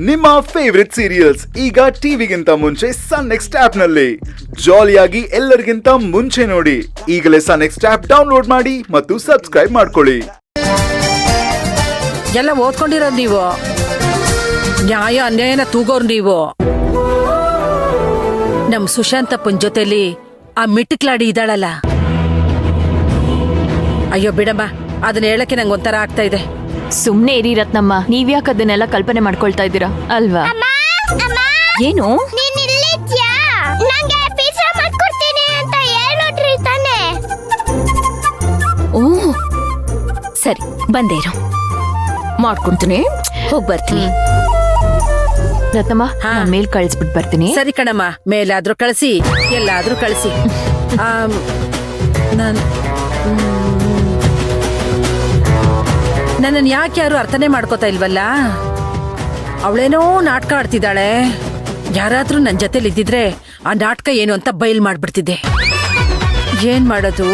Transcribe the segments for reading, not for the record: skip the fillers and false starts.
ನಿಮ್ಮ favourite serials ಈಗ ಟಿವಿಗಿಂತ ಮುಂಚೆ ಸನ್ ನೆಕ್ಸ್ಟ್ ಆಪ್ ನಲ್ಲಿ ಜಾಲಿಯಾಗಿ ಎಲ್ಲರಿಗಿಂತ ಮುಂಚೆ ನೋಡಿ. ಈಗಲೇ ಸನ್ ನೆಕ್ಸ್ಟ್ ಆಪ್ ಡೌನ್ಲೋಡ್ ಮಾಡಿ ಮತ್ತು ಸಬ್ಸ್ಕ್ರೈಬ್ ಮಾಡ್ಕೊಳ್ಳಿ. ಎಲ್ಲ ಓದ್ಕೊಂಡಿರೋದು ನೀವು, ನ್ಯಾಯ ಅನ್ಯಾಯನ ತೂಗೋರು ನೀವು. ನಮ್ ಸುಶಾಂತಪ್ಪನ ಜೊತೆಲಿ ಆ ಮಿಟ್ಟಕ್ಲಾಡಿ ಇದ್ದಾಳಲ್ಲ, ಅಯ್ಯೋ ಬಿಡಮ್ಮ, ಅದನ್ನ ಹೇಳಕ್ಕೆ ನಂಗೆ ಒಂಥರ ಆಗ್ತಾ ಇದೆ. ಸುಮ್ನೆ ಇರಿ ರತ್ನಮ್ಮ, ನೀವ್ಯಾಕೆ ಅದನ್ನೆಲ್ಲ ಕಲ್ಪನೆ ಮಾಡ್ಕೊಳ್ತಾ ಇದ್ದೀರಾ ಅಲ್ವಾ? ಏನು ಓ ಸರಿ, ಬಂದೇ ಇರು, ಮಾಡ್ಕೊಂತೀನಿ, ಹೋಗ್ ಬರ್ತೀನಿ. ರತ್ನಮ್ಮ, ಮೇಲ್ ಕಳಿಸ್ಬಿಟ್ಟು ಬರ್ತೀನಿ. ಸರಿ ಕಣಮ್ಮ, ಮೇಲಾದ್ರೂ ಕಳಿಸಿ, ಎಲ್ಲಾದ್ರೂ ಕಳಿಸಿ. ನನ್ನನ್ನು ಯಾಕೆ ಯಾರು ಅರ್ಥನೇ ಮಾಡ್ಕೋತಾ ಇಲ್ವಲ್ಲ? ಅವಳೇನೋ ನಾಟಕ ಆಡ್ತಿದ್ದಾಳೆ. ಯಾರಾದ್ರೂ ನನ್ನ ಜೊತೆಲಿ ಇದ್ದಿದ್ರೆ ಆ ನಾಟಕ ಏನು ಅಂತ ಬಯಲ್ ಮಾಡ್ಬಿಡ್ತಿದ್ದೆ. ಏನ್ ಮಾಡೋದು?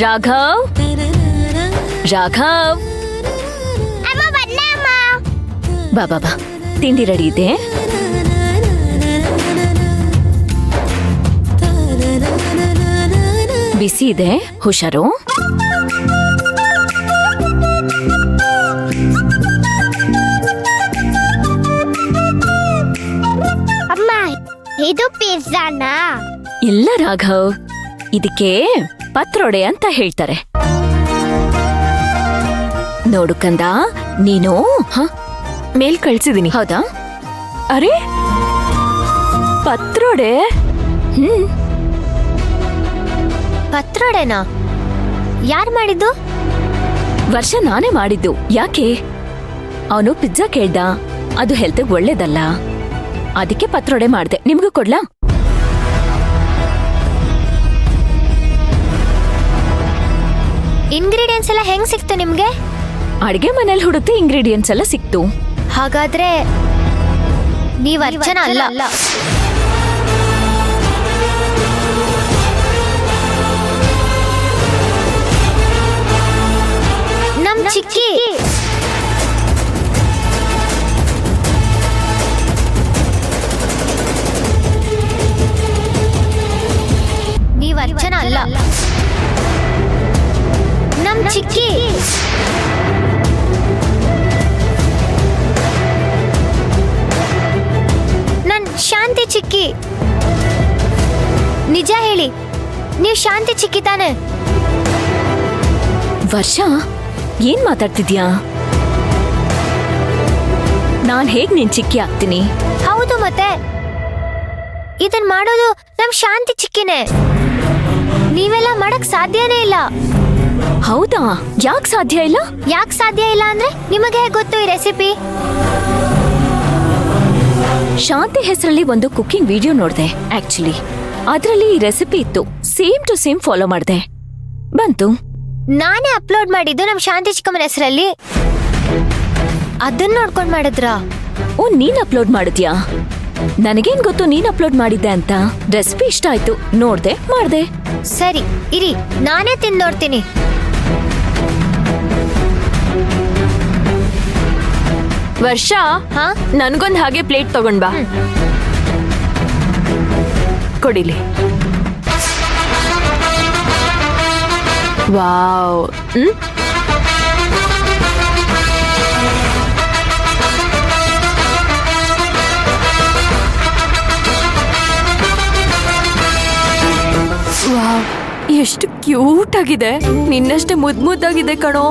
ರಾಘವ್, ರಾಘವ್, ಬಾ ಬಾ ಬಾ, ತಿಂಡಿ ರೆಡಿ ಇದೆ. ಬಿಸಿ ಇದೆ, ಹುಷಾರು. ಅಮ್ಮ, ಇದು ಪಿಜ್ಜಾನಾ? ಇಲ್ಲ ರಾಘವ್, ಇದಕ್ಕೆ ಪತ್ರೊಡೆ ಅಂತ ಹೇಳ್ತಾರೆ. ನೋಡು ಕಂದ, ನೀನು ಮೇಲ್ ಕಳ್ಸಿದೀನಿ, ಹೌದಾ? ಅರೆ, ಪತ್ರೊಡೆ? ಪತ್ರೊಡೆನಾ? ಯಾರು ಮಾಡಿದ್ದು? ವರ್ಷ ನಾನೇ ಮಾಡಿದ್ದು. ಯಾಕೆ? ಅವನು ಪಿಜ್ಜಾ ಕೇಳ್ದ, ಅದು ಹೆಲ್ತ್ಗೆ ಒಳ್ಳೇದಲ್ಲ, ಅದಕ್ಕೆ ಪತ್ರೊಡೆ ಮಾಡ್ದೆ. ನಿಮ್ಗೂ ಕೊಡ್ಲಾ? ಇಂಗ್ರೀಡಿಯೆಂಟ್ಸ್ ಎಲ್ಲ ಹೆಂಗ್ ಸಿಕ್ತು ನಿಮ್ಗೆ? ಅಡಿಗೆ ಮನೇಲಿ ಹುಡುಕ್ತೆ ಇಂಗ್ರೀಡಿಯೆಂಟ್ಸ್ ಎಲ್ಲ ಸಿಕ್ತು. ಹಾಗಾದ್ರೆ ನೀವ್ ಅರ್ಚನಾ ಅಲ್ಲ. ನಮ್ ಚಿಕ್ಕಿ. ನೀವ್ ಅರ್ಚನಾ ಅಲ್ಲ, ನಮ್ ಚಿಕ್ಕಿ. ನನ್ ಶಾಂತಿ ಚಿಕ್ಕಿ. ನಿಜ ಹೇಳಿ, ನೀವ್ ಶಾಂತಿ ಚಿಕ್ಕಿ ತಾನೆ? ವರ್ಷ, ಏನ್ ಮಾತಾಡ್ತಿದ್ಯಾ? ನಾನ್ ಹೇಗ್ ನಿನ್ ಚಿಕ್ಕಿ ಆಗ್ತೀನಿ? ಹೌದು, ಮತ್ತೆ ಇದನ್ ಮಾಡೋದು ನಮ್ ಶಾಂತಿ ಚಿಕ್ಕಿನೇ. ನೀವೆಲ್ಲ ಮಾಡಕ್ ಸಾಧ್ಯನೇ ಇಲ್ಲ. ಹೌದಾ? ಯಾಕೆ ಸಾಧ್ಯ ಇಲ್ಲ? ಯಾಕೆ ಸಾಧ್ಯ ಇಲ್ಲ ಅಂದ್ರೆ ನಿಮಗೆ ಹೇಗೆ ಗೊತ್ತು ಈ ರೆಸಿಪಿ? ಶಾಂತಿ ಹೆಸರಲ್ಲಿ ಒಂದು ಕುಕಿಂಗ್ ವಿಡಿಯೋ ನೋಡ್ದೆ. ಆಕ್ಚುಲಿ ಅದ್ರಲ್ಲಿ ಈ ರೆಸಿಪಿ ಇತ್ತು. ಸೇಮ್ ಟು ಸೇಮ್ ಫಾಲೋ ಮಾಡ್ದೆ, ಬಂತು. ನಾನೇ ಅಪ್ಲೋಡ್ ಮಾಡಿದ್ದು ನಮ್ ಶಾಂತಿ ಚಿಕ್ಕಮ್ಮನ ಹೆಸರಲ್ಲಿ. ಅದನ್ನ ನೋಡ್ಕೊಂಡ್ ಮಾಡಿದ್ರಾ? ಓ, ನೀನ್ ಅಪ್ಲೋಡ್ ಮಾಡಿದ್ಯಾ? ನನಗೇನ್ ಗೊತ್ತು ನೀನ್ ಅಪ್ಲೋಡ್ ಮಾಡಿದ್ದೆ ಅಂತ. ರೆಸಿಪಿ ಇಷ್ಟ ಆಯ್ತು, ನೋಡ್ದೆ, ಮಾಡ್ದೆ. ಸರಿ ಇರಿ, ನಾನೇ ತಿಂದು ನೋಡ್ತೀನಿ. ವರ್ಷ, ನನ್ಗೊಂದ್ ಹಾಗೆ ಪ್ಲೇಟ್ ತಗೊಂಡ್ ಬಾ. ಕೊಡಿಲಿ. ವಾವ್. ವಾವ್, ಎಷ್ಟು ಕ್ಯೂಟ್ ಆಗಿದೆ. ನಿನ್ನಷ್ಟೇ ಮುದ್ ಮುದ್ದಾಗಿದೆ ಕಣೋ.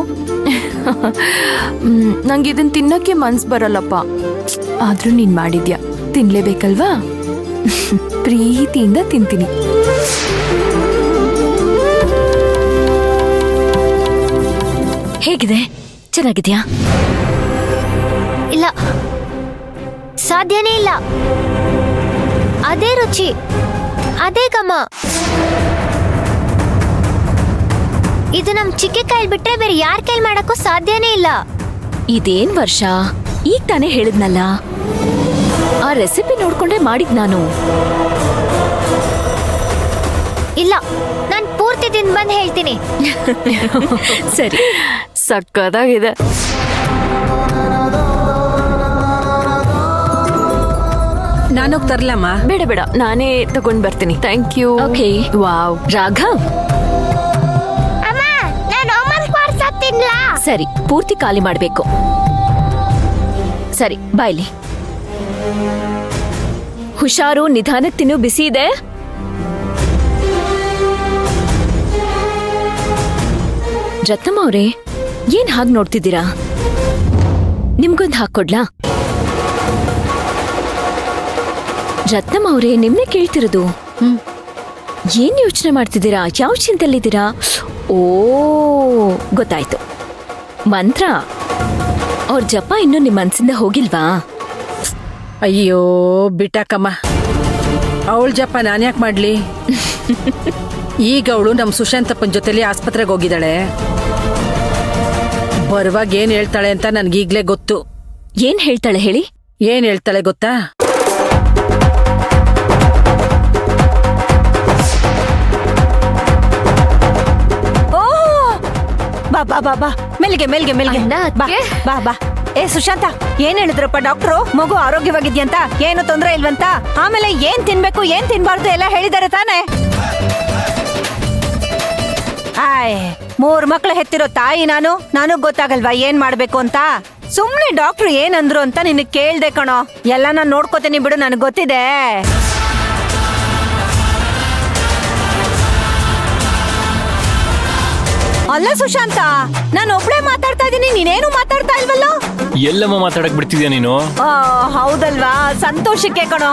ನಂಗೆ ಇದನ್ ತಿನ್ನಕ್ಕೆ ಮನ್ಸ್ ಬರಲ್ಲಪ್ಪ. ಆದ್ರೂ ನೀನ್ ಮಾಡಿದ್ಯಾ, ತಿನ್ಲೇಬೇಕಲ್ವಾ? ಪ್ರೀತಿಯಿಂದ ತಿಂತೀನಿ. ಹೇಗಿದೆ? ಚೆನ್ನಾಗಿದ್ಯಾ? ಇಲ್ಲ, ಸಾಧ್ಯನೇ ಇಲ್ಲ. ಅದೇ ರುಚಿ, ಅದೇ ಘಮ. ಇದು ನಮ್ ಚಿಕ್ಕ ಕೈಲ್ ಬಿಟ್ರೆ ಬೇರೆ ಯಾರ ಕೈಲ್ ಮಾಡಕ್ಕೂ ಸಾಧ್ಯನೇ ಇಲ್ಲ. ಇದೇನ್ ವರ್ಷ, ಈಗ ತಾನೇ ಹೇಳಿದ್ನಲ್ಲ, ಆ ರೆಸಿಪಿ ನೋಡ್ಕೊಂಡೇ ಮಾಡಿದ್ ನಾನು. ಇಲ್ಲ, ನಾನ್ ಪೂರ್ತಿ ದಿನ ಬಂದ್ ಹೇಳ್ತೀನಿ. ಸರಿ, ಸಕ್ಕದಾಗಿದೆ. ನಾನೋಗ್ ತರ್ಲಮ್ಮ? ಬೇಡ ಬೇಡ, ನಾನೇ ತಗೊಂಡ್ ಬರ್ತೀನಿ. Thank you. Okay. Wow, Raghav. ಅಮ್ಮ, ನಾನು ಹೋಮ್ವರ್ಕ್ ಮಾಡ್ಸತ್ತಿನ್ಲ. ಸರಿ, ಪೂರ್ತಿ ಖಾಲಿ ಮಾಡ್ಬೇಕು. ಸರಿ, ಬಾಯ್ಲಿ. ಹುಷಾರು, ನಿಧಾನಕ್ಕೆ ತಿನ್ನು, ಬಿಸಿ ಇದೆ. ರತ್ನಮ್ಮ ಅವ್ರೆ, ಏನ್ ಹಾಗೆ ನೋಡ್ತಿದ್ದೀರಾ? ನಿಮ್ಗೊಂದು ಹಾಕೊಡ್ಲಾ? ರತ್ನಮ್ಮ ಅವ್ರೆ, ನಿಮ್ನೆ ಕೇಳ್ತಿರೋದು. ಏನ್ ಯೋಚನೆ ಮಾಡ್ತಿದ್ದೀರಾ? ಯಾವ ಚಿಂತಲ್ಲಿದ್ದೀರಾ? ಓ, ಗೊತ್ತಾಯ್ತು. ಮಂತ್ರ ಅವ್ರ ಜಪ ಇನ್ನೂ ನಿಮ್ ಮನ್ಸಿಂದ ಹೋಗಿಲ್ವಾ? ಅಯ್ಯೋ ಬಿಟ್ಟಾಕಮ್ಮ, ಅವಳ ಜಪ ನಾನ್ಯಾಕೆ ಮಾಡ್ಲಿ? ಈಗ ಅವಳು ನಮ್ ಸುಶಾಂತಪ್ಪನ ಜೊತೆಲಿ ಆಸ್ಪತ್ರೆಗೆ ಹೋಗಿದ್ದಾಳೆ. ಬರುವಾಗ ಏನ್ ಹೇಳ್ತಾಳೆ ಅಂತ ನನ್ಗೀಗ್ಲೇ ಗೊತ್ತು. ಏನ್ ಹೇಳ್ತಾಳೆ ಹೇಳಿ? ಏನ್ ಹೇಳ್ತಾಳೆ ಗೊತ್ತಾ? ಬಾ ಬಾ ಬಾ ಬಾ, ಮೆಲ್ಗೆ ಮೆಲ್ಗೆ ಮೆಲ್ಗೆ. ಅಣ್ಣ, ಬಾ ಅದ್ಕೆ? ಬಾ ಬಾ. ಏ ಸುಶಾಂತ, ಏನ್ ಹೇಳಿದ್ರಪ್ಪ ಡಾಕ್ಟ್ರು? ಮಗು ಆರೋಗ್ಯವಾಗಿದ್ಯಂತ, ಏನು ತೊಂದ್ರೆ ಇಲ್ವಂತ? ಆಮೇಲೆ ಏನ್ ತಿನ್ಬೇಕು ಏನ್ ತಿನ್ಬಾರ್ದು ಎಲ್ಲ ಹೇಳಿದಾರೆ ತಾನೇ? ಆಯ್, 3 ಮಕ್ಳು ಹೆತ್ತಿರೋ ತಾಯಿ ನನಗ್ ಗೊತ್ತಾಗಲ್ವಾ ಏನ್ ಮಾಡ್ಬೇಕು ಅಂತ? ಸುಮ್ನೆ ಡಾಕ್ಟ್ರು ಏನಂದ್ರು ಅಂತ ನಿನಗ್ ಕೇಳ್ದೆ ಕಣೋ. ಎಲ್ಲ ನಾನ್ ನೋಡ್ಕೋತೀನಿ ಬಿಡು, ನನಗ್ ಗೊತ್ತಿದೆ. ಅಲ್ಲ ಸುಶಾಂತ, ನಾನು ಒಬ್ಳೆ ಮಾತಾಡ್ತಾ ಇದ್ದೀನಿ, ನೀನೇನು ಮಾತಾಡ್ತಾ ಇಲ್ವಲ್ಲೋ? ಎಲ್ಲಮ್ಮ ಮಾತಾಡಕ್ ಬಿಡ್ತಿದ್ಯಾ ನೀನು? ಹೌದಲ್ವಾ, ಸಂತೋಷಕ್ಕೆ ಕಣೋ.